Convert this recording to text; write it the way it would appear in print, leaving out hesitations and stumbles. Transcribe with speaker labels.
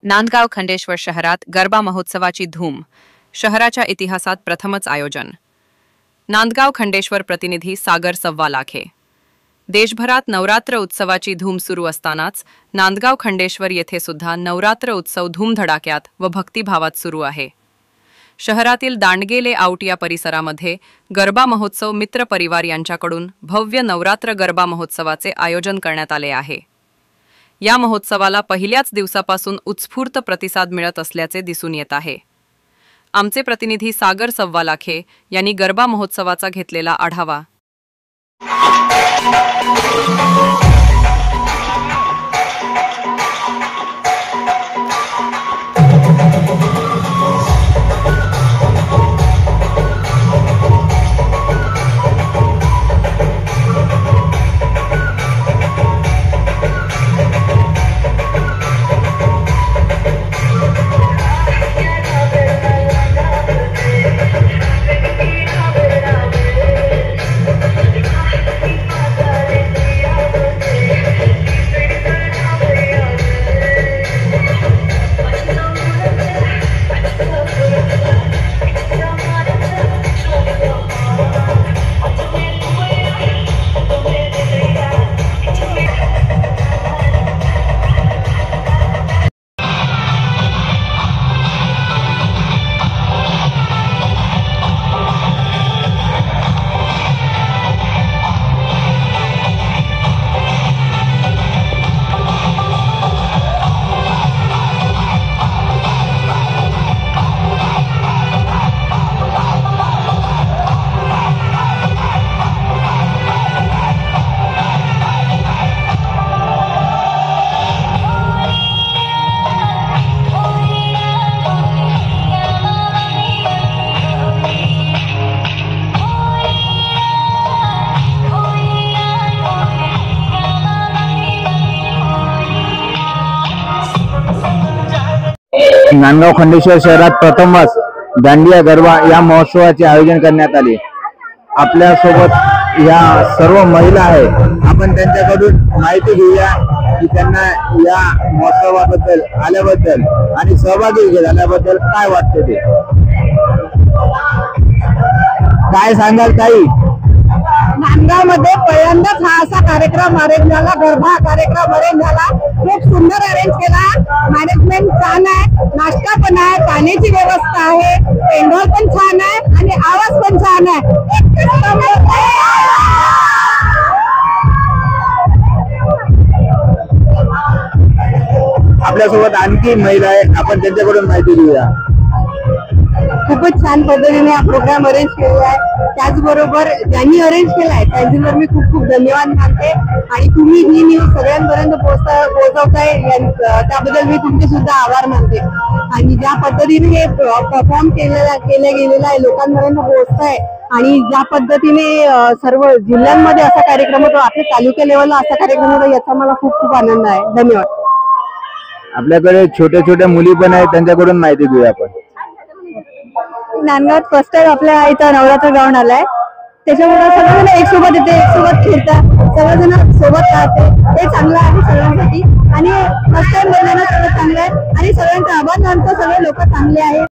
Speaker 1: नांदगाव खंडेश्वर शहरात गरबा महोत्सवाची धूम. शहराच्या इतिहासात प्रथमच आयोजन. नांदगाव खंडेश्वर प्रतिनिधी सागर सव्वालाखे. देशभरात नवरात्र उत्सवाची धूम सुरू असतानाच नांदगाव खंडेश्वर येथे सुद्धा नवरात्र उत्सव धूमधडाक्यात व भक्तिभावात सुरू आहे. शहरातील दांडगे लेआउट या परिसरामध्ये गरबा महोत्सव मित्र परिवार यांच्याकडून भव्य नवरात्र गरबा महोत्सवाचे आयोजन करण्यात आले आहे. या महोत्सवाला पहिल्याच दिवसापासून उत्स्फूर्त प्रतिसाद मिळत असल्याचे दिसून येत आहे. आमचे प्रतिनिधी सागर सव्वालाखे यांनी गरबा महोत्सवाचा घेतलेला आढावा.
Speaker 2: नांदगाव खंडेश्वर शहरात प्रथमच दांडिया गरबा या महोत्सवाचे आयोजन करण्यात आले. आपल्या सोबत या सर्व महिला आहेत. आपण त्यांच्याकडून माहिती घेऊया की त्यांना या महोत्सवाबद्दल आल्याबद्दल आणि सहभागी झाल्याबद्दल काय वाटते ते. काय सांगाल ताई?
Speaker 3: नांदगाव मध्ये पहिल्यांदाच हा असा कार्यक्रम अरेंज झाला. गरबा कार्यक्रम अरेंज झाला. खूप सुंदर अरेंज केला. मॅनेजमेंट छान आहे. नाश्ता पण आहे. पाण्याची व्यवस्था आहे. पेंडॉल पण छान आहे आणि आवाज पण छान आहे.
Speaker 2: आपल्यासोबत आणखी महिला आहे. आपण त्यांच्याकडून माहिती घेऊया.
Speaker 3: खूपच छान पद्धतीने हा प्रोग्राम अरेंज केलेला आहे. त्याचबरोबर ज्यांनी अरेंज केलाय त्यांच्यावर मी खूप खूप धन्यवाद मानते. आणि तुम्ही ही न्यूज सगळ्यांपर्यंत पोहोचवताय त्याबद्दल मी तुमचे सुद्धा आभार मानते. आणि ज्या पद्धतीने हे परफॉर्म केलं गेलेलं आहे, लोकांपर्यंत पोहोचताय आणि ज्या पद्धतीने सर्व जिल्ह्यांमध्ये असा कार्यक्रम होतो, आपल्या तालुका लेवलला असा कार्यक्रम होतो, याचा मला खूप खूप आनंद आहे. धन्यवाद.
Speaker 2: आपल्याकडे छोट्या छोट्या मुली पण आहेत. त्यांच्याकडून माहिती घेऊया आपण.
Speaker 3: नांदगावात फर्स्ट टाइम आपल्या इथं नवरात्र ग्राउंड आलाय. त्याच्यामुळे सगळेजण एक सोबत येते, एक सोबत खेळतात, सगळेजण सोबत राहते. हे चांगलं आहे सगळ्यांसाठी. आणि फर्स्ट टाइम बोलताना सगळं चांगलं आहे आणि सगळ्यांचा आभार मानतो. सगळे लोक चांगले आहेत.